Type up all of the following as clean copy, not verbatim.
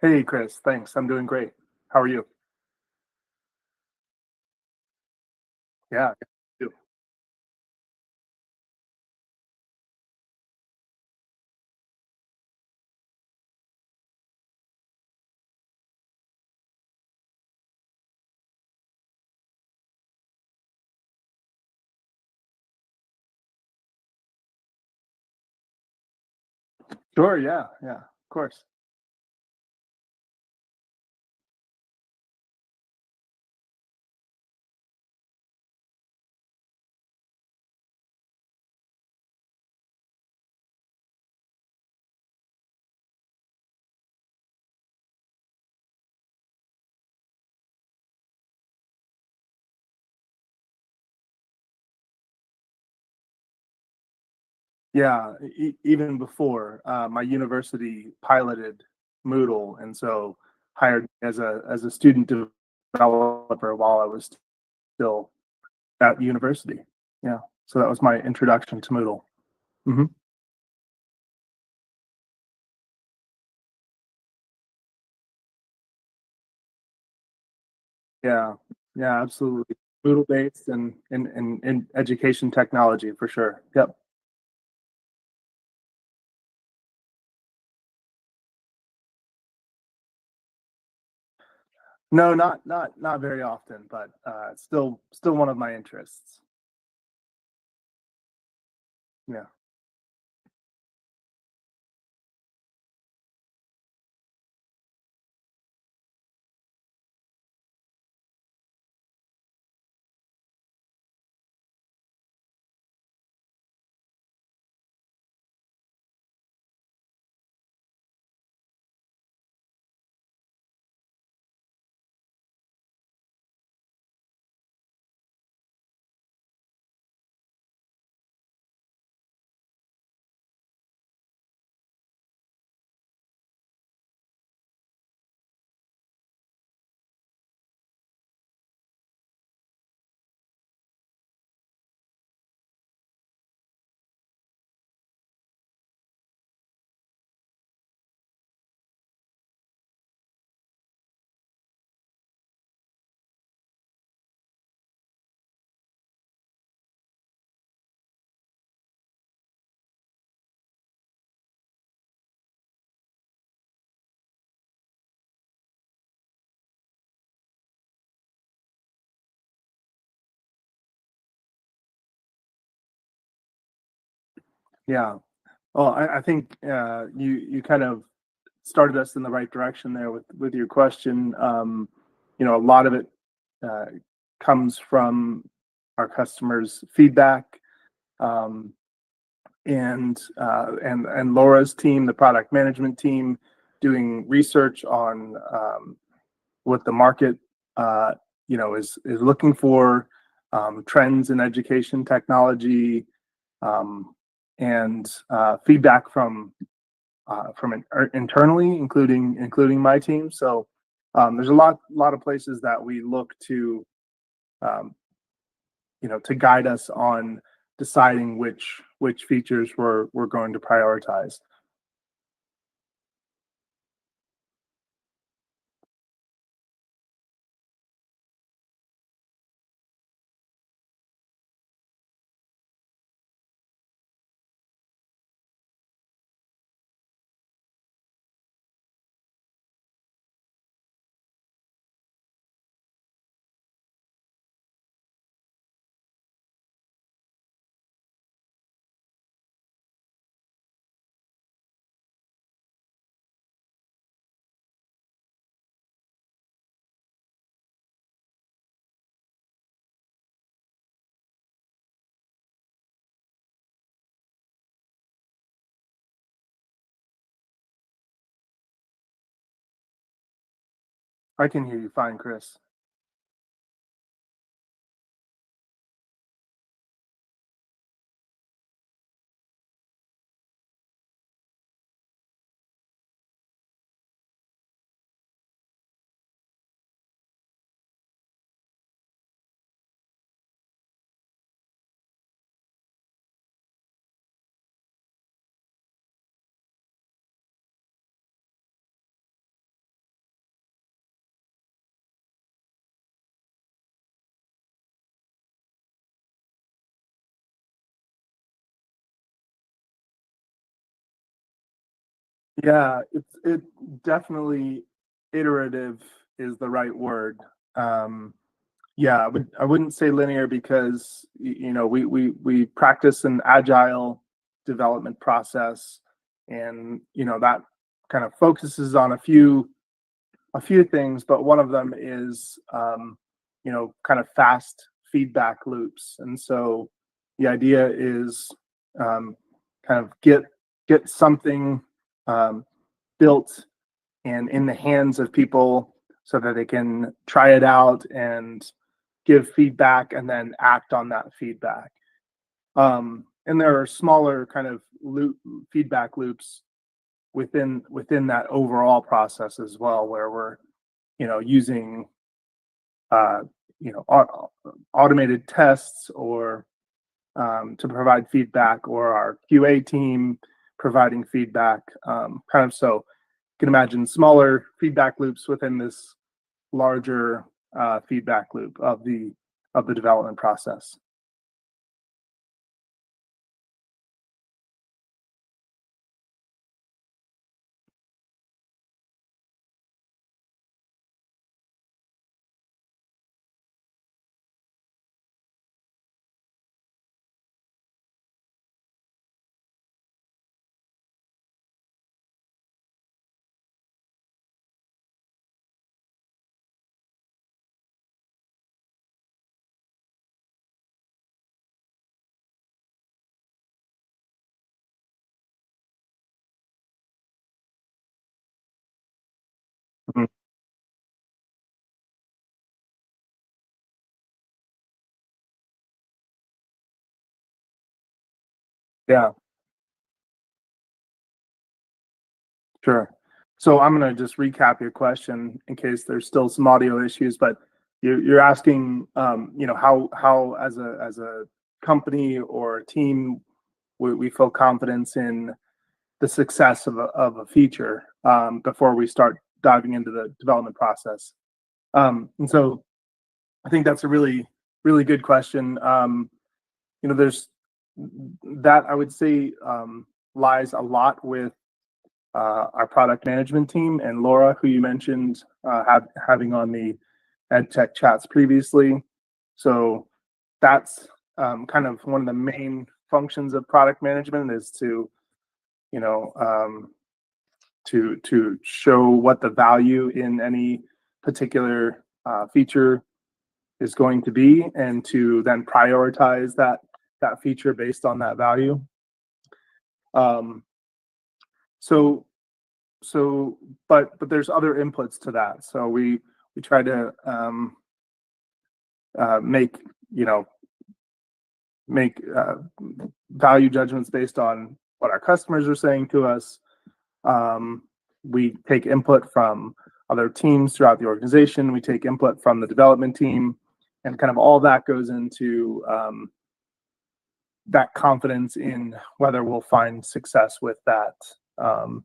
Hey, Chris. Thanks. I'm doing great. How are you? Yeah. you- Sure. Yeah. Yeah. Of course. Yeah. Even before my university piloted Moodle, and so hired me as a student developer while I was still at university. Yeah. So that was my introduction to Moodle. hmm Yeah. Yeah. Absolutely. Moodle based and education technology for sure. Yep. No, not very often, but still one of my interests. Yeah. Yeah. Well, I think you kind of started us in the right direction there with your question. A lot of it uh, comes from our customers' feedback, um, and Laura's team, the product management team, doing research on what the market is looking for, trends in education technology, um, and feedback from internally, including my team. So there's a lot of places that we look to, um, to guide us on deciding which features we're going to prioritize. I can hear you fine, Chris. Yeah, it definitely iterative is the right word. Yeah, I wouldn't say linear because we practice an agile development process, and that kind of focuses on a few things, but one of them is kind of fast feedback loops. And so the idea is kind of get something um, built and in the hands of people so that they can try it out and give feedback and then act on that feedback. And there are smaller kind of feedback loops within that overall process as well, where we're using uh, automated tests or to provide feedback, or our QA team providing feedback. Kind of so you can imagine smaller feedback loops within this larger feedback loop of the development process. Mhm. Yeah, sure. So I'm going to just recap your question in case there's still some audio issues, but you're asking, how as a company or a team we feel confidence in the success of a feature before we start diving into the development process. And so I think that's a really, really good question. There's that I would say lies a lot with our product management team and Laura, who you mentioned having on the EdTech Chats previously. So that's kind of one of the main functions of product management, is to you know to show what the value in any particular feature is going to be, and to then prioritize that feature based on that value. Um, so so but there's other inputs to that. So we try to make you know make value judgments based on what our customers are saying to us. We take input from other teams throughout the organization. We take input from the development team, and kind of all that goes into that confidence in whether we'll find success with that um,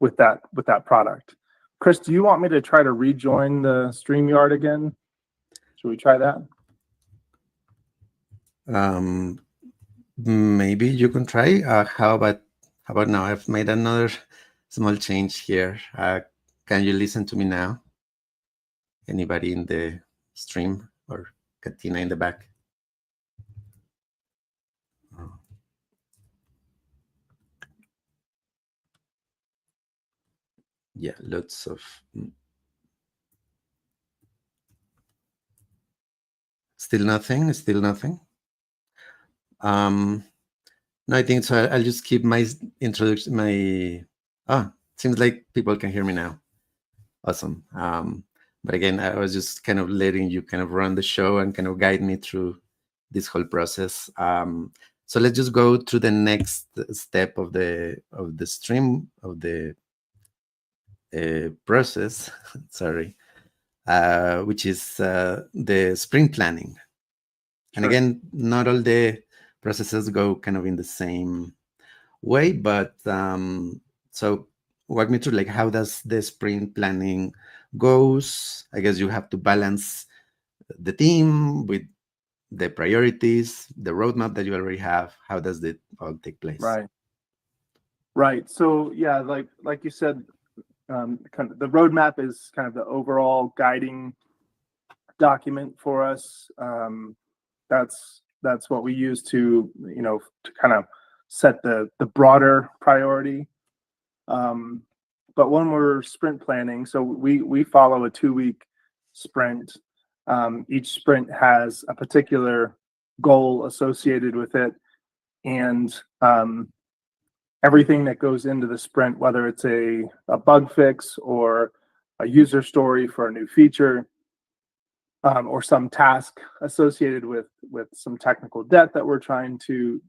with that product. Chris, do you want me to try to rejoin the StreamYard again? Should we try that? Maybe you can try. How about now? I've made another small change here. Can you listen to me now? Anybody in the stream, or Katina in the back? Oh. Yeah, lots of. Still nothing. Still nothing. No, I think so. I'll just keep my introduction. Seems like people can hear me now. Awesome. But again, I was just kind of letting you kind of run the show and kind of guide me through this whole process. So let's just go to the next step of the stream of the process. Sorry, which is the sprint planning. And Sure. again, not all the processes go kind of in the same way, but so walk me through, like, how does the sprint planning goes? I guess you have to balance the team with the priorities, the roadmap that you already have. How does it all take place? Right. Right. So yeah, like you said, kind of the roadmap is kind of the overall guiding document for us. That's what we use to to kind of set the broader priority. But when we're sprint planning, so we follow a 2-week sprint. Each sprint has a particular goal associated with it, and everything that goes into the sprint, whether it's a bug fix or a user story for a new feature, or some task associated with some technical debt that we're trying to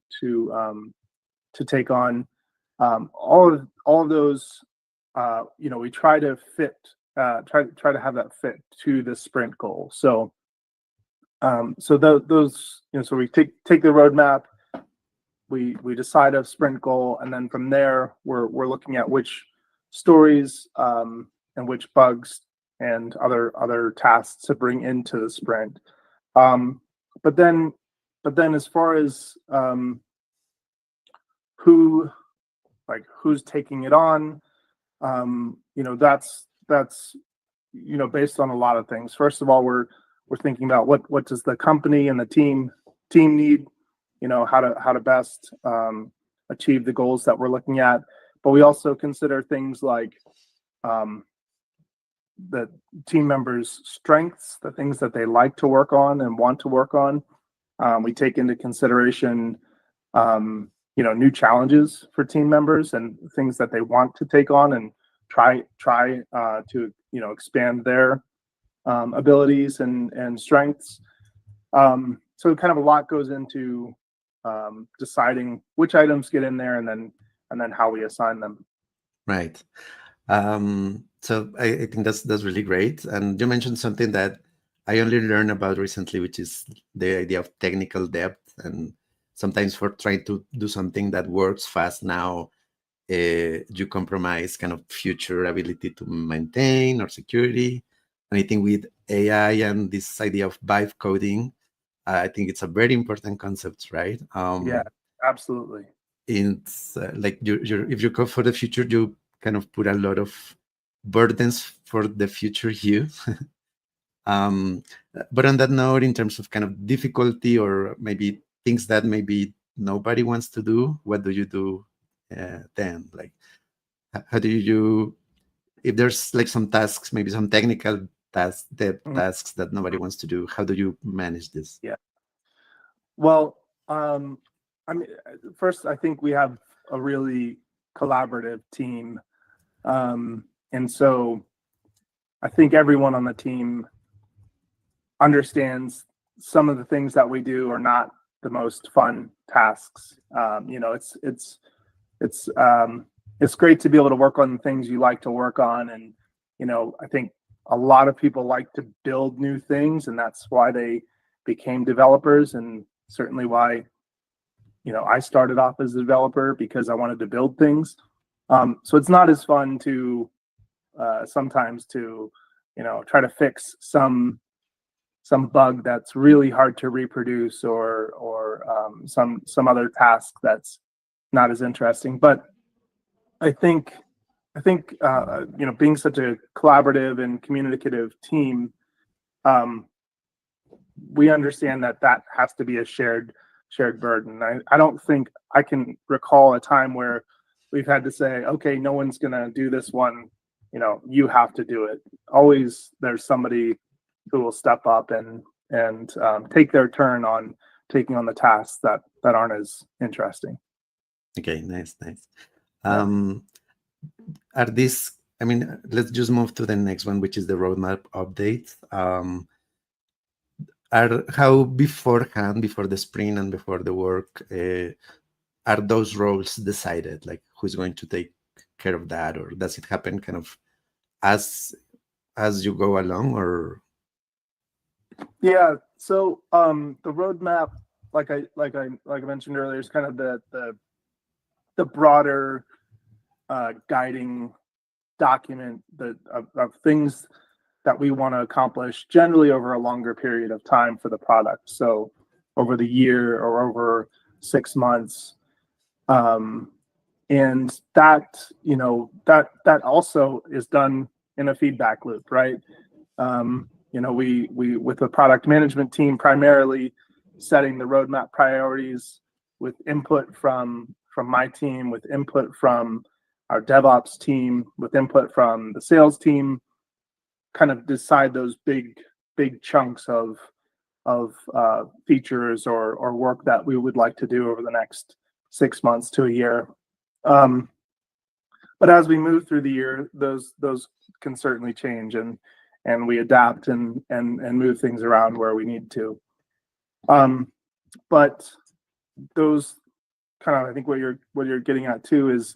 take on. All of those, we try to fit, try to have that fit to the sprint goal. So those, so we take the roadmap, we decide a sprint goal, and then from there we're looking at which stories and which bugs and other tasks to bring into the sprint. But then as far as who's taking it on, that's based on a lot of things. First of all, we're thinking about what does the company and the team need, how to best achieve the goals that we're looking at. But we also consider things like the team members' strengths, the things that they like to work on and want to work on. We take into consideration new challenges for team members and things that they want to take on and try to expand their abilities and strengths. So kind of a lot goes into deciding which items get in there and then how we assign them. Right. So I think that's really great. And you mentioned something that I only learned about recently, which is the idea of technical debt. And sometimes for trying to do something that works fast now, you compromise kind of future ability to maintain or security. And I think with AI and this idea of vibe coding, I think it's a very important concept, right? Yeah, absolutely. It's like if you go for the future, you kind of put a lot of burdens for the future you. But on that note, in terms of kind of difficulty or maybe things that maybe nobody wants to do, what do you do then? Like, how do you, if there's like some tasks, maybe some technical tasks that nobody wants to do, how do you manage this? Yeah. Well, I mean, first, I think we have a really collaborative team. And so I think everyone on the team understands some of the things that we do are not the most fun tasks. It's great to be able to work on the things you like to work on. And, I think a lot of people like to build new things, and that's why they became developers, and certainly why, I started off as a developer, because I wanted to build things. So it's not as fun to sometimes to, try to fix some bug that's really hard to reproduce, or some other task that's not as interesting. But I think being such a collaborative and communicative team, we understand that has to be a shared burden. I don't think I can recall a time where we've had to say, okay, no one's gonna do this one, you have to do it. Always there's somebody who will step up and take their turn on taking on the tasks that aren't as interesting. Okay, nice. Are these, I mean, let's just move to the next one, which is the roadmap update. How beforehand, before the sprint and before the work, are those roles decided? Like, who's going to take care of that, or does it happen kind of as you go along, or? Yeah. So the roadmap, like I mentioned earlier, is kind of the broader guiding document of things that we want to accomplish, generally over a longer period of time for the product. So over the year or over 6 months. And that, that also is done in a feedback loop, right? We with the product management team primarily setting the roadmap priorities with input from my team, with input from our DevOps team, with input from the sales team, kind of decide those big chunks of features or work that we would like to do over the next 6 months to a year. But as we move through the year, those can certainly change, and we adapt and move things around where we need to. But those kind of, I think what you're getting at too is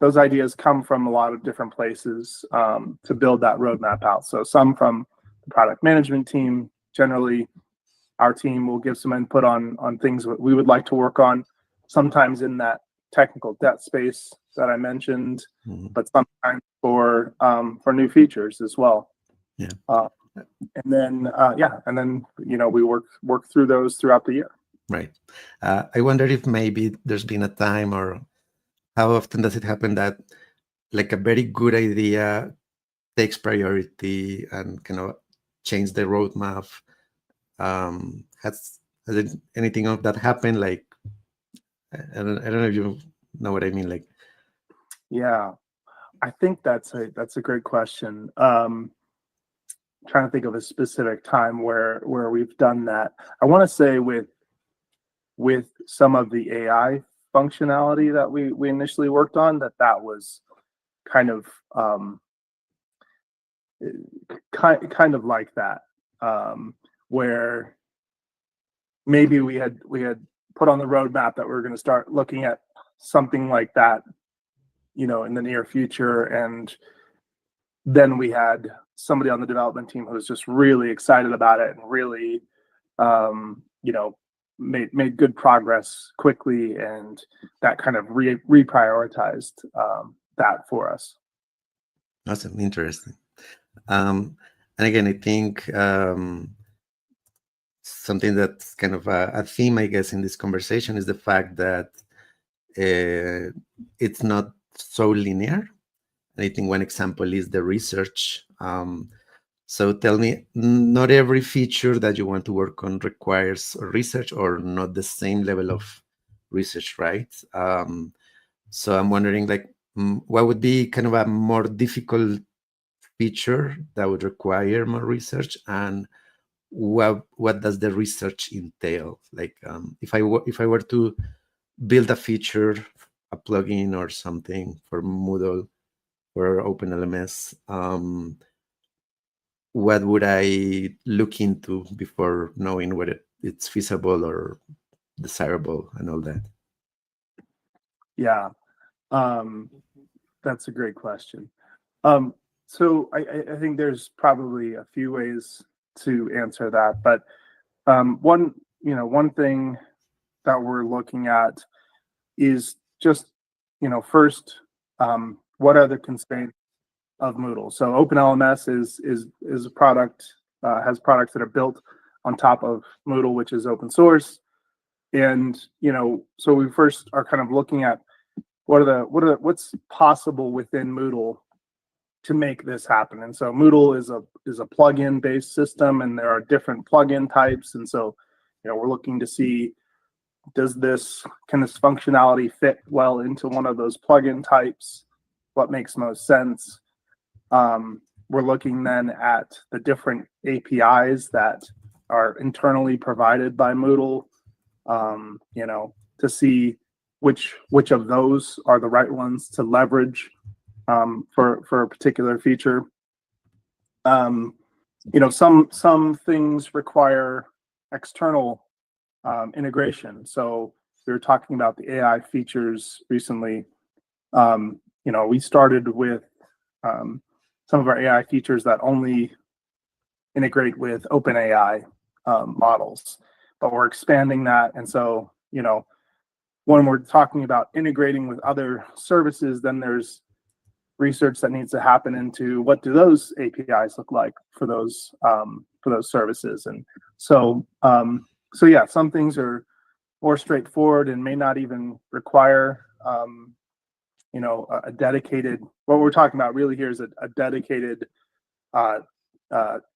those ideas come from a lot of different places to build that roadmap out. So some from the product management team. Generally, our team will give some input on things that we would like to work on, sometimes in that technical debt space that I mentioned, but sometimes for new features as well. Yeah. And then we work through those throughout the year. Right. I wonder if maybe there's been a time, or how often does it happen that like a very good idea takes priority and kind of change the roadmap? Has anything of that happened? Like, I don't know if you know what I mean. Like, yeah, I think that's a great question. Trying to think of a specific time where we've done that. I want to say with some of the AI functionality that we initially worked on, that was kind of like that, where maybe we had put on the roadmap that we were going to start looking at something like that, in the near future, and then we had somebody on the development team who was just really excited about it and really, made good progress quickly, and that kind of reprioritized that for us. awesome, interesting. And again, I think something that's kind of a theme, I guess, in this conversation is the fact that it's not so linear. I think one example is the research. So tell me, not every feature that you want to work on requires research, or not the same level of research, right? So I'm wondering, like, what would be kind of a more difficult feature that would require more research, and what does the research entail? Like, if I were to build a feature, a plugin or something for Moodle or Open LMS, what would I look into before knowing whether it's feasible or desirable and all that? Yeah, that's a great question. So I think there's probably a few ways to answer that, but one thing that we're looking at is just, first, what are the constraints of Moodle? So Open LMS is a product, has products that are built on top of Moodle, which is open source. And, so we first are kind of looking at what's possible within Moodle to make this happen. And so Moodle is a plugin based system, and there are different plugin types. And so, we're looking to see, can this functionality fit well into one of those plugin types? What makes most sense? We're looking then at the different APIs that are internally provided by Moodle, to see which of those are the right ones to leverage for a particular feature. Some things require external integration. So we were talking about the AI features recently. We started with some of our AI features that only integrate with OpenAI models, but we're expanding that. And so, when we're talking about integrating with other services, then there's research that needs to happen into what do those APIs look like for those services. And so, some things are more straightforward and may not even require a dedicated, what we're talking about really here is a dedicated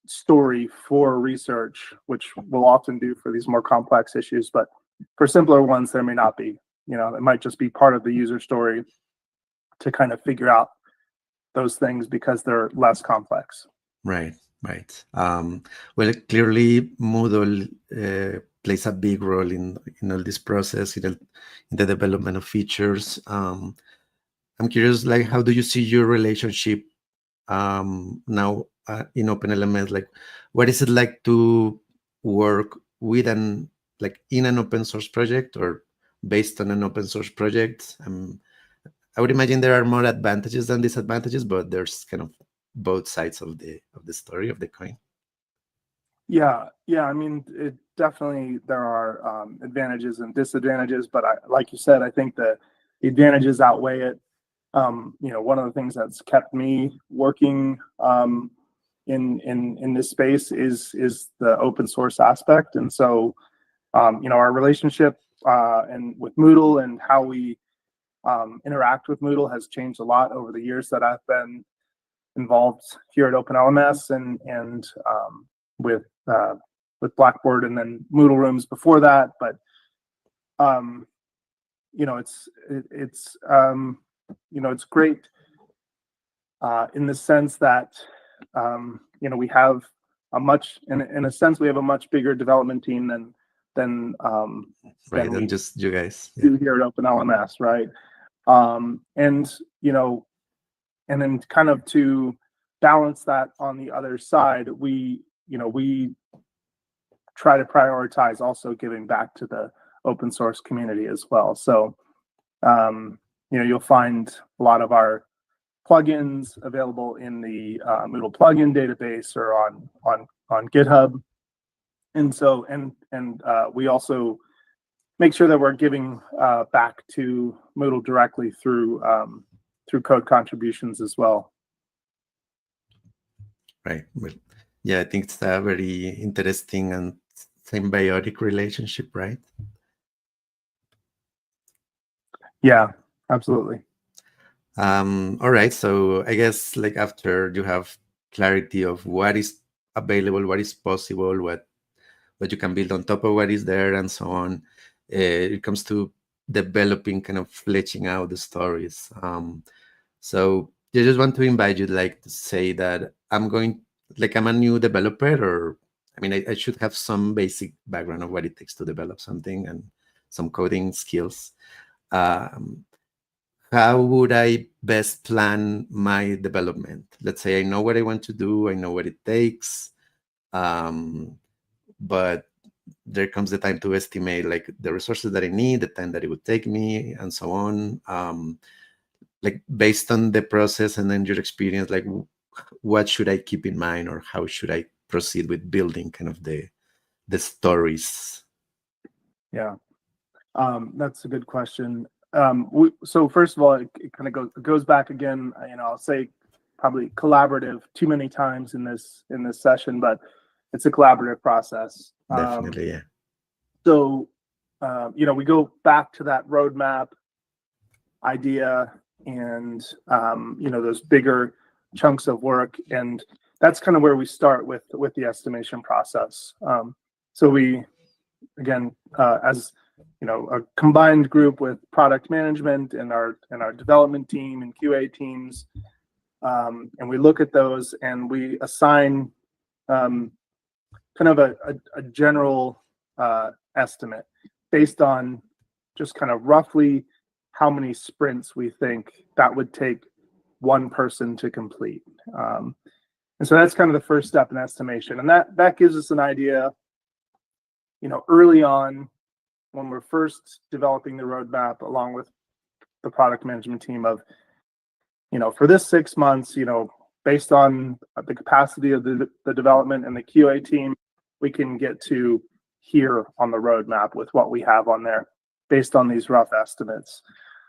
story for research, which we'll often do for these more complex issues, but for simpler ones, there may not be. It might just be part of the user story to kind of figure out those things because they're less complex. Right. Well, clearly Moodle plays a big role in all this process, in the development of features. I'm curious, like, how do you see your relationship now in Open LMS? Like, what is it like to work with in an open source project or based on an open source project? I would imagine there are more advantages than disadvantages, but there's kind of both sides of the story of the coin. Yeah. I mean, definitely there are advantages and disadvantages, but like you said, I think the advantages outweigh it. One of the things that's kept me working in this space is the open source aspect, and so our relationship and with Moodle and how we interact with Moodle has changed a lot over the years that I've been involved here at Open LMS and with Blackboard and then Moodle Rooms before that. But it's great in the sense that we have a much bigger development team than just you guys do here at Open LMS, right? And then kind of to balance that on the other side, we try to prioritize also giving back to the open source community as well. So, you'll find a lot of our plugins available in the Moodle plugin database or on GitHub. And so, we also make sure that we're giving back to Moodle directly through code contributions as well. Right. Well, yeah, I think it's a very interesting and symbiotic relationship, right? Yeah, absolutely. All right. So I guess like after you have clarity of what is available, what is possible, what you can build on top of what is there, and so on, it comes to developing, kind of fleshing out the stories. So I just want to invite you, like, to say that I'm a new developer, or I mean, I should have some basic background of what it takes to develop something and some coding skills. How would I best plan my development? Let's say I know what I want to do, I know what it takes, but there comes the time to estimate like the resources that I need, the time that it would take me, and so on. Like based on the process and then your experience, like what should I keep in mind, or how should I proceed with building kind of the stories? Yeah, that's a good question. So first of all, it kind of goes back again. I'll say probably collaborative too many times in this session, but it's a collaborative process. Definitely, yeah. So we go back to that roadmap idea and those bigger chunks of work, and that's kind of where we start with the estimation process. So we, again, as a combined group with product management and our development team and QA teams, and we look at those and we assign kind of a general estimate based on just kind of roughly how many sprints we think that would take one person to complete. And so that's kind of the first step in estimation. And that gives us an idea, early on when we're first developing the roadmap along with the product management team of, for this 6 months, based on the capacity of the development and the QA team, we can get to here on the roadmap with what we have on there based on these rough estimates.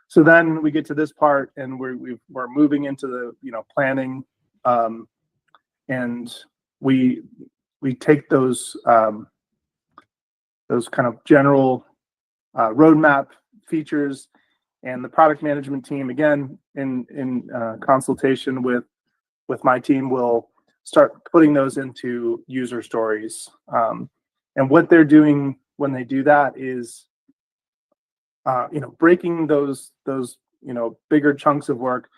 So then we get to this part and we're moving into the planning, and we take those kind of general roadmap features And the product management team, again, in consultation with my team, will start putting those into user stories. And what they're doing when they do that is, breaking those bigger chunks of work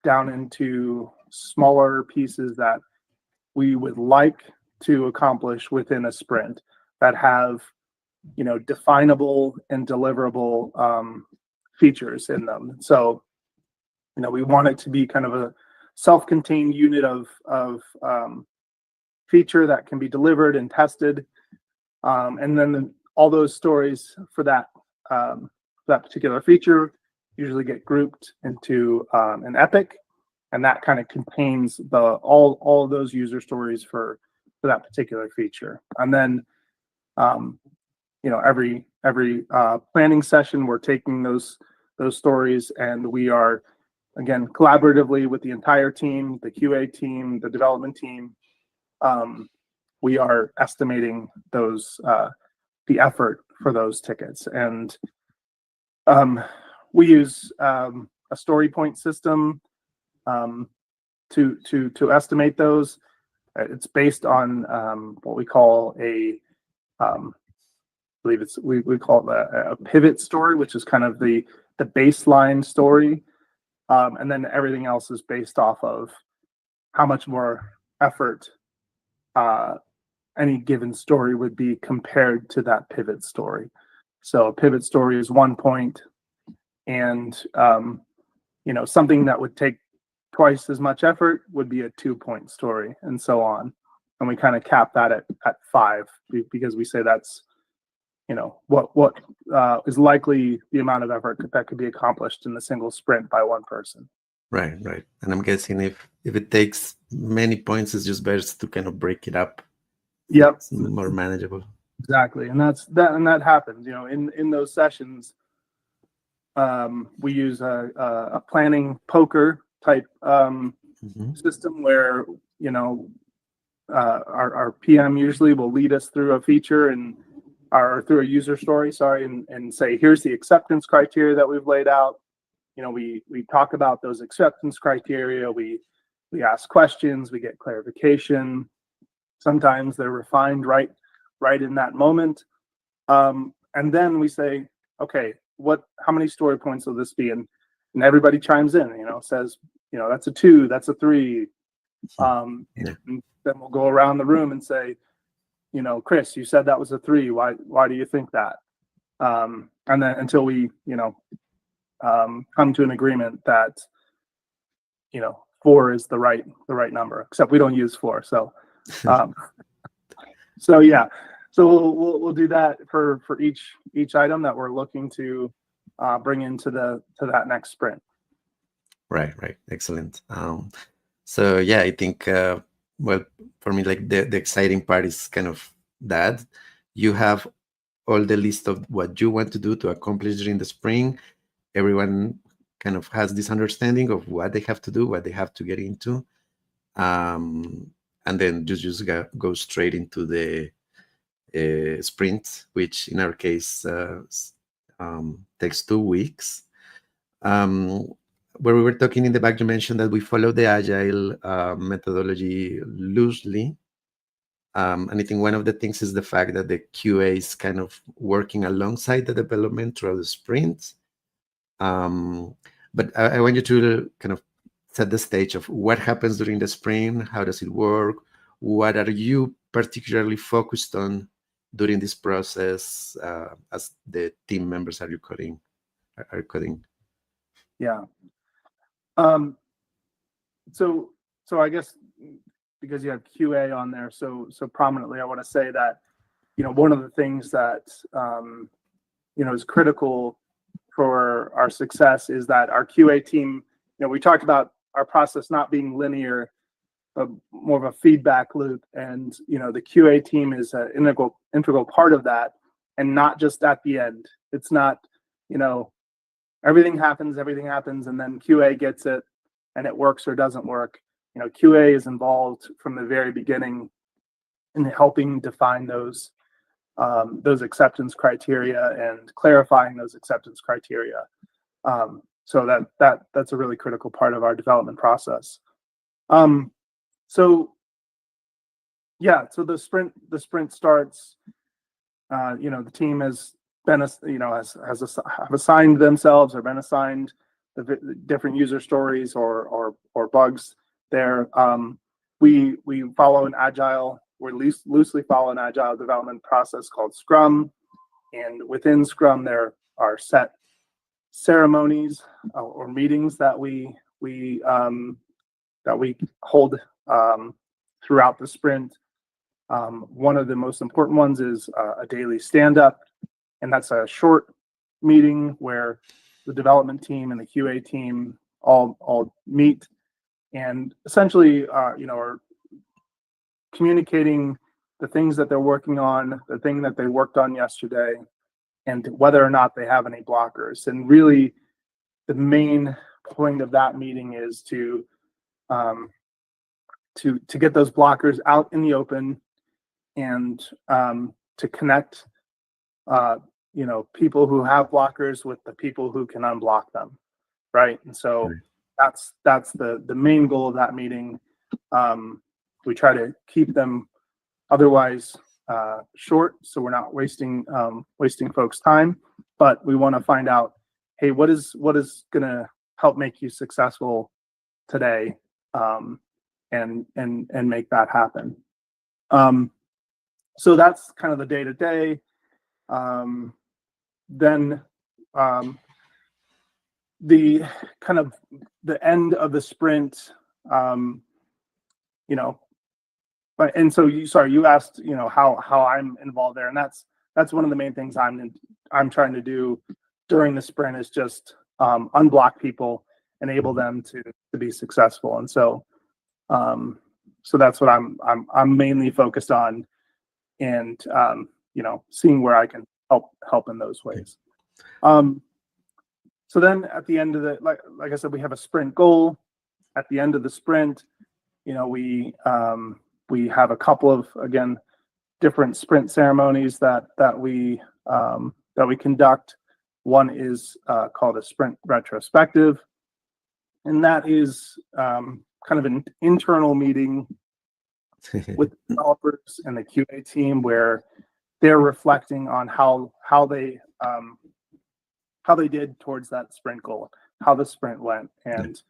down into smaller pieces that we would like to accomplish within a sprint that have definable and deliverable features in them. So we want it to be kind of a self-contained unit of feature that can be delivered and tested, and then all those stories for that particular feature usually get grouped into an epic, and that kind of contains all of those user stories for that particular feature. And then every planning session, we're taking those stories, and we are, again, collaboratively with the entire team, the QA team, the development team, we are estimating the effort for those tickets. And we use a story point system to estimate those. It's based on what we call I believe we call it a pivot story, which is kind of the baseline story, and then everything else is based off of how much more effort any given story would be compared to that pivot story. So a pivot story is 1 point, and something that would take twice as much effort would be a 2-point story, and so on. And we kind of cap that at 5, because we say that's what is likely the amount of effort that could be accomplished in a single sprint by one person. Right. And I'm guessing if it takes many points, it's just better to kind of break it up. Yep. It's more manageable. Exactly. And that happens, in those sessions. We use a planning poker type system where our PM usually will lead us through a feature or through a user story, and say, here's the acceptance criteria that we've laid out. We talk about those acceptance criteria. We ask questions. We get clarification. Sometimes they're refined right in that moment. And then we say, okay, how many story points will this be? And everybody chimes in, says, that's a 2, that's a 3. And then we'll go around the room and say, Chris, you said that was a 3. Why do you think that? And then until we, come to an agreement that, 4 is the right number, except we don't use 4. So, yeah. So we'll do that for each item that we're looking to bring into that next sprint. Right. Excellent. So yeah, I think well, for me, like the exciting part is kind of that you have all the list of what you want to do to accomplish during the spring. Everyone kind of has this understanding of what they have to do, what they have to get into, and then just go straight into the sprint, which in our case takes 2 weeks. Where we were talking in the back, you mentioned that we follow the agile methodology loosely. And I think one of the things is the fact that the QA is kind of working alongside the development throughout the sprint. But I want you to kind of set the stage of what happens during the sprint, how does it work, what are you particularly focused on during this process as the team members are coding? Yeah. So I guess because you have QA on there so prominently, I want to say that one of the things that is critical for our success is that our QA team, we talked about our process not being linear, but more of a feedback loop, and the QA team is an integral part of that, and not just at the end. It's not everything happens, and then QA gets it, and it works or doesn't work. QA is involved from the very beginning in helping define those acceptance criteria and clarifying those acceptance criteria. So that's a really critical part of our development process. So yeah, so the sprint starts. The team has been, have assigned themselves or been assigned the different user stories or bugs there. We follow an agile, or loosely follow an agile development process called Scrum, and within Scrum there are set ceremonies or meetings that we hold throughout the sprint. One of the most important ones is a daily stand-up, and that's a short meeting where the development team and the QA team all meet and essentially, are communicating the things that they're working on, the thing that they worked on yesterday, and whether or not they have any blockers. And really, the main point of that meeting is to get those blockers out in the open and to connect people who have blockers with the people who can unblock them, right? And so that's the main goal of that meeting. We try to keep them otherwise short, so we're not wasting folks' time, but we want to find out, hey, what is going to help make you successful today, and make that happen. So that's kind of the day to day. Then the kind of the end of the sprint, but and so you asked, how I'm involved there, and that's one of the main things I'm trying to do during the sprint is just unblock people, enable them to be successful, and so that's what I'm mainly focused on, and seeing where I can help in those ways. So then at the end of the, like I said, we have a sprint goal. At the end of the sprint, we have a couple of, again, different sprint ceremonies that we conduct. One is called a sprint retrospective, and that is kind of an internal meeting with developers and the QA team where they're reflecting on how they did towards that sprint goal, how the sprint went, and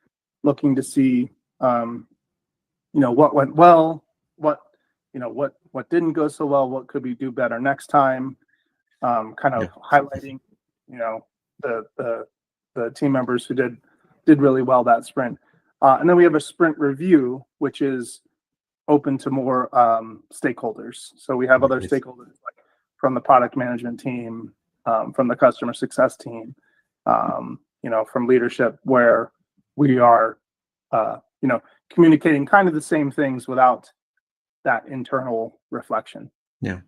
looking to see what went well, what didn't go so well, what could we do better next time, kind of highlighting the team members who did really well that sprint. And then we have a sprint review, which is open to more stakeholders. So we have other stakeholders, like from the product management team, from the customer success team, from leadership, where we are communicating kind of the same things without that internal reflection. Well,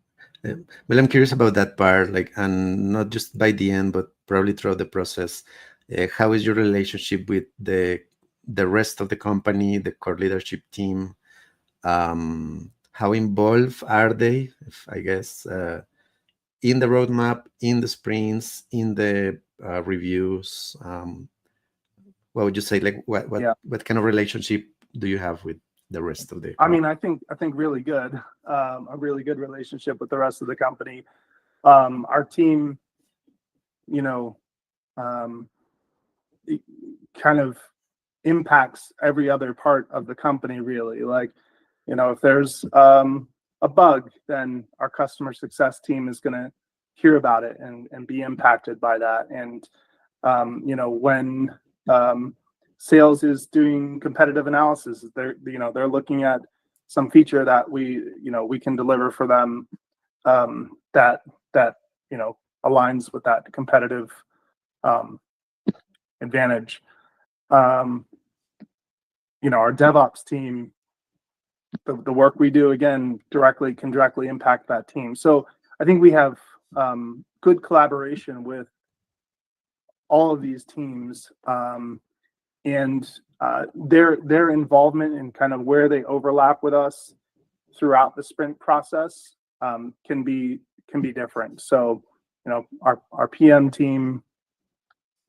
I'm curious about that part, and not just by the end, but probably throughout the process. How is your relationship with the rest of the company, the core leadership team? How involved are they, I guess, in the roadmap, in the sprints, in the reviews? What would you say? What kind of relationship do you have with the rest of the company? I think really good. A really good relationship with the rest of the company. Our team, kind of impacts every other part of the company, really. If there's a bug, then our customer success team is going to hear about it and be impacted by that. And when sales is doing competitive analysis, they're looking at some feature that we can deliver for them, that aligns with that competitive advantage. Our DevOps team, the work we do, again, can directly impact that team. So I think we have good collaboration with all of these teams, and their involvement in kind of where they overlap with us throughout the sprint process can be different. So our PM team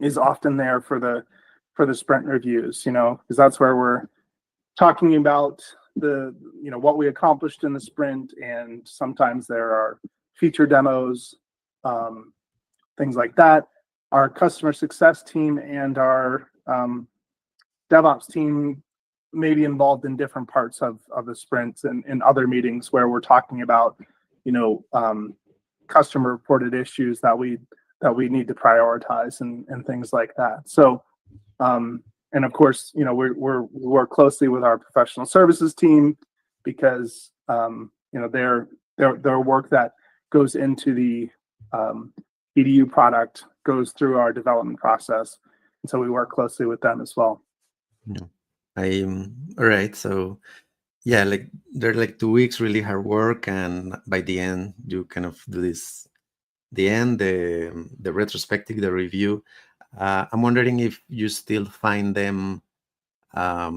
is often there for the sprint reviews, because that's where we're talking about what we accomplished in the sprint, and sometimes there are feature demos, things like that. Our customer success team and our DevOps team may be involved in different parts of the sprints and in other meetings where we're talking about, customer reported issues that we need to prioritize and things like that. So, and of course, we work closely with our professional services team because their work that goes into the EDU product goes through our development process, and so we work closely with them as well. Yeah. All right. So yeah, like they're like 2 weeks really hard work, and by the end you kind of do this, the retrospective, the review. I'm wondering if you still find them, if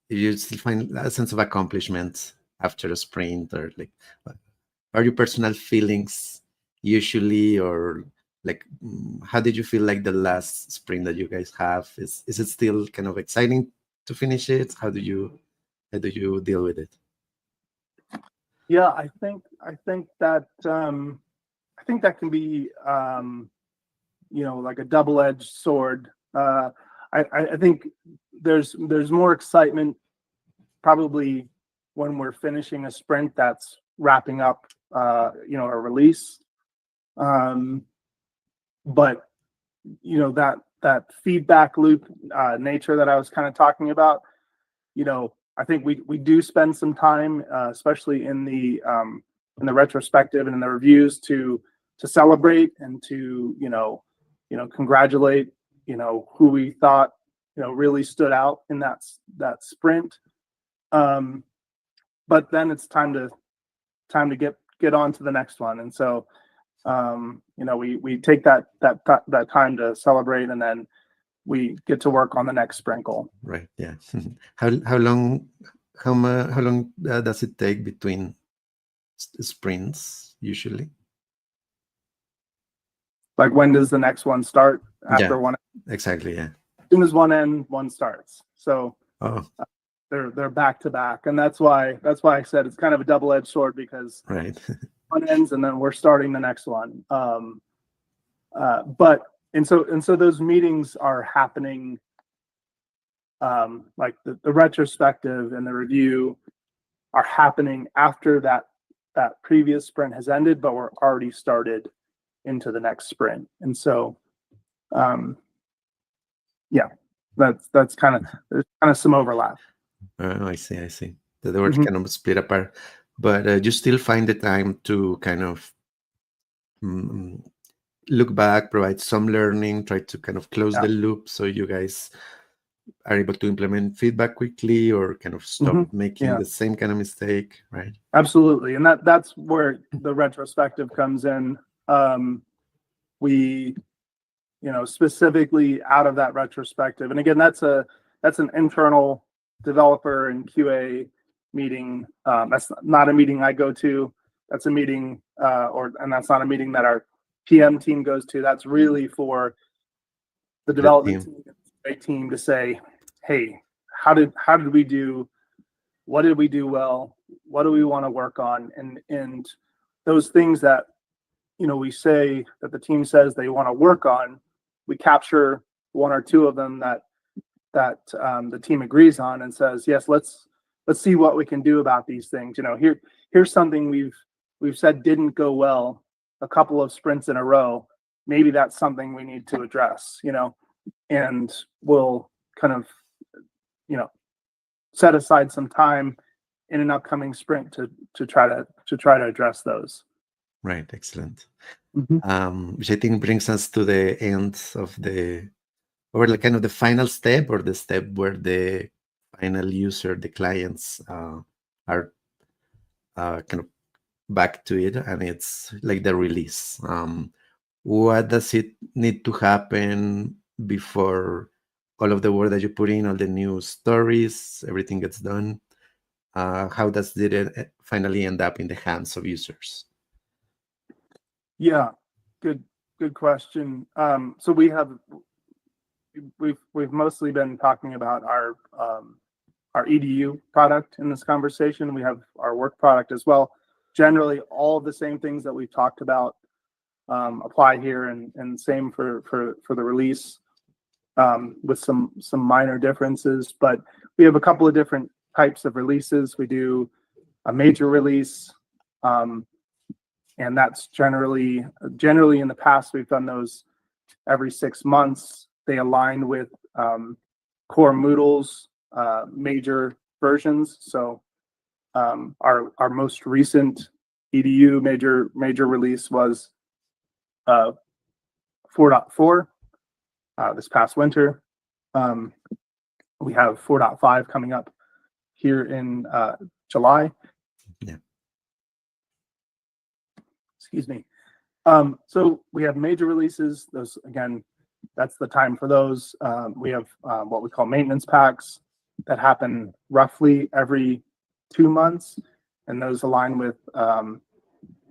you still find a sense of accomplishment after a sprint, or like, are your personal feelings usually, or like, how did you feel like the last sprint that you guys have? Is it still kind of exciting to finish it? How do you deal with it? Yeah, I think that can be like a double-edged sword. I think there's more excitement probably when we're finishing a sprint that's wrapping up a release, but that feedback loop nature that I was kind of talking about, I think we do spend some time, especially in the retrospective and in the reviews, to celebrate and to congratulate who we thought really stood out in that sprint. But then it's time to get on to the next one, and so we take that time to celebrate, and then we get to work on the next sprinkle. Right. Yeah. How long does it take between sprints usually? Like, when does the next one start after one? Exactly. Yeah. As soon as one ends, one starts. So they're back to back, and that's why I said it's kind of a double-edged sword, because right. one ends and then we're starting the next one. And so those meetings are happening, like the retrospective and the review are happening after that previous sprint has ended, but we're already started into the next sprint. And so, that's kind of, there's kind of some overlap. I see. The words kind of split apart, but you still find the time to kind of look back, provide some learning, try to kind of close the loop, so you guys are able to implement feedback quickly, or kind of stop making the same kind of mistake, right? Absolutely, and that's where the retrospective comes in. We, specifically out of that retrospective, and again, that's an internal developer and QA meeting. That's not a meeting I go to. That's a meeting, and that's not a meeting that our PM team goes to. That's really for the development team to say, hey, how did we do? What did we do well? What do we want to work on? And those things that we say that the team says they want to work on, we capture one or two of them that the team agrees on and says, yes, let's see what we can do about these things. Here's something we've said didn't go well a couple of sprints in a row. Maybe that's something we need to address, and we'll kind of, set aside some time in an upcoming sprint to try to address those. Right. Excellent. Which I think brings us to the end of or the kind of the final step, or the step where the final user, the clients, are kind of back to it, and it's like the release. What does it need to happen before all of the work that you put in, all the new stories, everything gets done? How does it finally end up in the hands of users? Yeah, good good question. So we've mostly been talking about our EDU product in this conversation. We have our work product as well. Generally, all of the same things that we've talked about apply here, and same for the release, with some minor differences. But we have a couple of different types of releases. We do a major release, and that's generally in the past we've done those every 6 months. They align with core Moodle's major versions. So our most recent EDU major release was 4.4 this past winter. We have 4.5 coming up here in July. Yeah. Excuse me. So we have major releases. Those, again, that's the time for those. We have what we call maintenance packs that happen roughly every 2 months, and those align with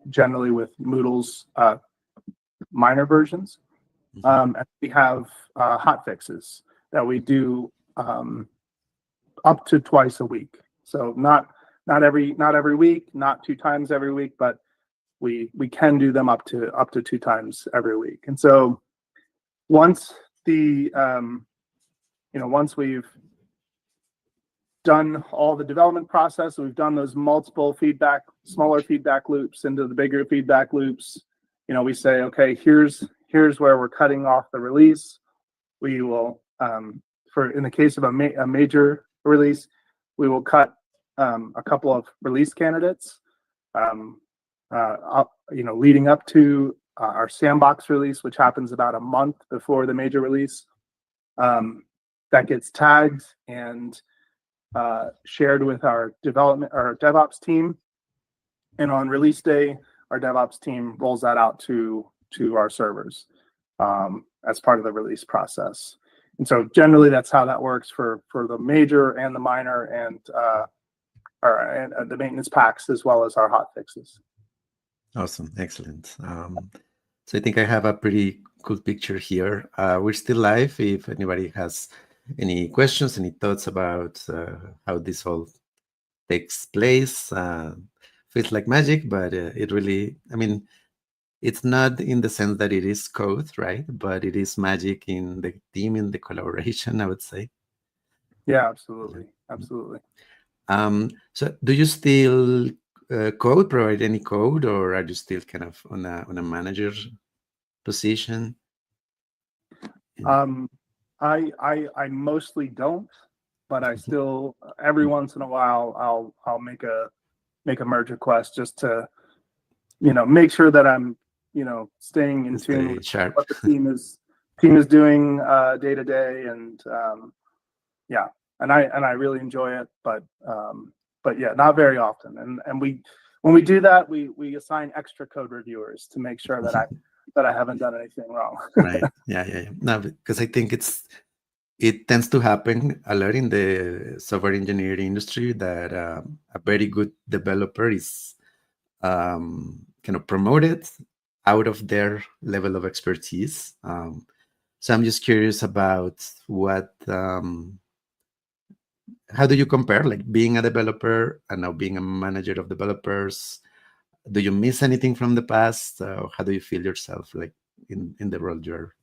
generally with Moodle's minor versions. And we have hot fixes that we do up to twice a week. So not every week, not 2 times every week, but we can do them up to 2 times every week. And so once once we've done all the development process, we've done those multiple smaller feedback loops into the bigger feedback loops. We say, okay, here's where we're cutting off the release. We will, in the case of a major release, we will cut a couple of release candidates, leading up to our sandbox release, which happens about a month before the major release. That gets tagged and shared with our DevOps team, and on release day, our DevOps team rolls that out to our servers as part of the release process. And so generally, that's how that works for the major and the minor, and the maintenance packs, as well as our hot fixes. Awesome, excellent. So I think I have a pretty cool picture here. We're still live. If anybody has any questions, any thoughts about how this all takes place, feels like magic, but it really, it's not in the sense that it is code, right? But it is magic in the team, in the collaboration, I would say. Yeah, absolutely. Absolutely. So do you still provide any code, or are you still kind of on a manager position? I mostly don't, but I still, every once in a while, I'll make a merge request just to, make sure that I'm, staying in tune with what the team is doing day to day, and yeah, and I really enjoy it, but yeah, not very often. And when we do that, we assign extra code reviewers to make sure that I haven't done anything wrong. Right. Yeah. No, because I think it tends to happen a lot in the software engineering industry that a very good developer is kind of promoted out of their level of expertise. So I'm just curious about how do you compare, like, being a developer and now being a manager of developers? Do you miss anything from the past? How do you feel yourself, like, in the role you're?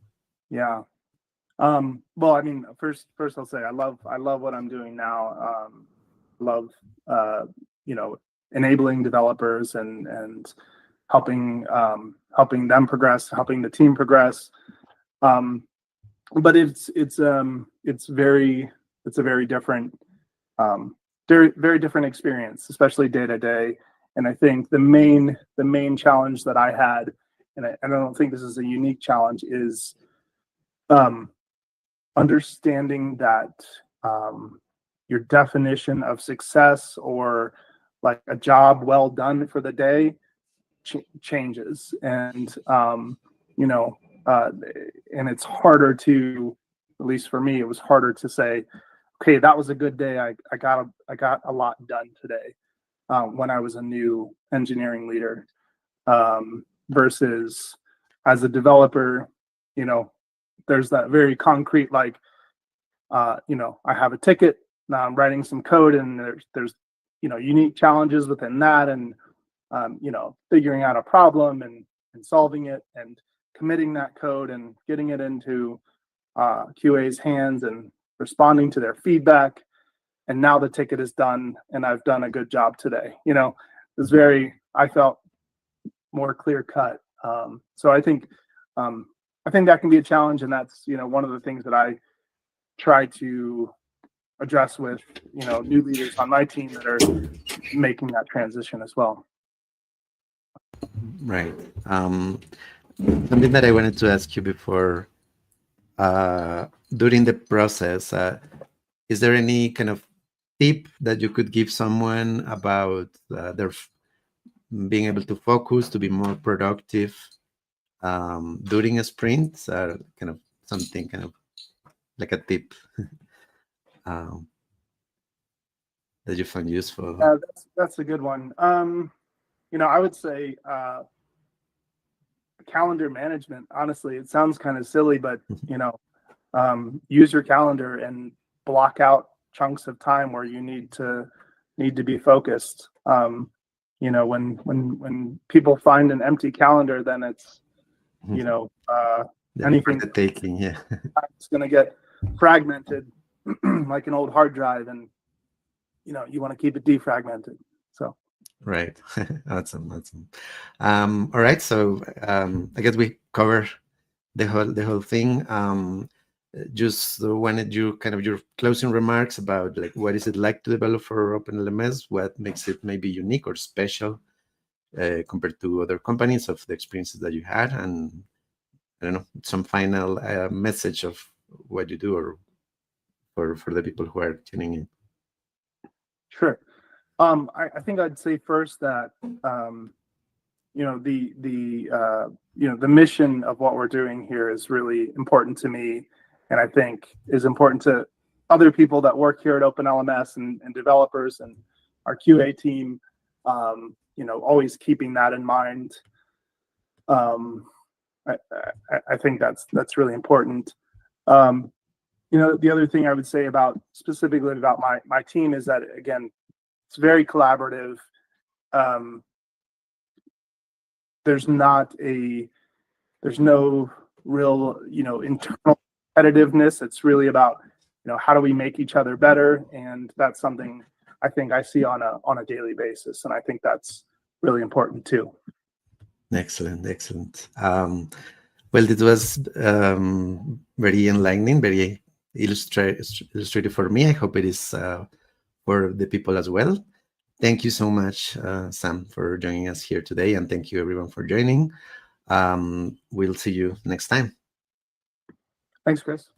Yeah. Well, first I'll say I love what I'm doing now. Love enabling developers and helping them progress, helping the team progress. But it's a very different very different experience, especially day to day. And I think the main challenge that I had, and I don't think this is a unique challenge, is understanding that your definition of success, or like a job well done for the day, changes, and and it's harder to, at least for me, it was harder to say, okay, that was a good day. I got a lot done today, when I was a new engineering leader, versus as a developer, you know, there's that very concrete, like, you know, I have a ticket, now I'm writing some code, and there's you know, unique challenges within that, and you know, figuring out a problem and solving it and committing that code and getting it into QA's hands and responding to their feedback. And now the ticket is done, and I've done a good job today. You know, it's very, I felt more clear cut. So I think that can be a challenge, and that's, you know, one of the things that I try to address with, you know, new leaders on my team that are making that transition as well. Right. Something that I wanted to ask you before, during the process, is there any kind of tip that you could give someone about their being able to focus, to be more productive during a sprint? Kind of something, kind of like a tip that you find useful. That's a good one. You know, I would say calendar management. Honestly, it sounds kind of silly, but you know, use your calendar and block out chunks of time where you need to be focused. You know, when people find an empty calendar, then it's, you know, anything taking, yeah, it's going to get fragmented like an old hard drive, and you know, you want to keep it defragmented. So right. Awesome. All right, so I guess we covered the whole thing. Just wanted you kind of your closing remarks about, like, what is it like to develop for Open LMS? What makes it maybe unique or special compared to other companies, of the experiences that you had, and I don't know, some final message of what you do, or for the people who are tuning in. Sure. I think I'd say first that you know, you know, the mission of what we're doing here is really important to me, and I think is important to other people that work here at Open LMS, and developers and our QA team. You know, always keeping that in mind. I think that's really important. You know, the other thing I would say specifically about my team is that, again, it's very collaborative. There's no real, you know, internal competitiveness. It's really about, you know, how do we make each other better, and that's something I think I see on a daily basis, and I think that's really important too. Excellent. Well, it was very enlightening, very illustrative for me. I hope it is for the people as well. Thank you so much, Sam, for joining us here today, and thank you everyone for joining. We'll see you next time. Thanks, Chris.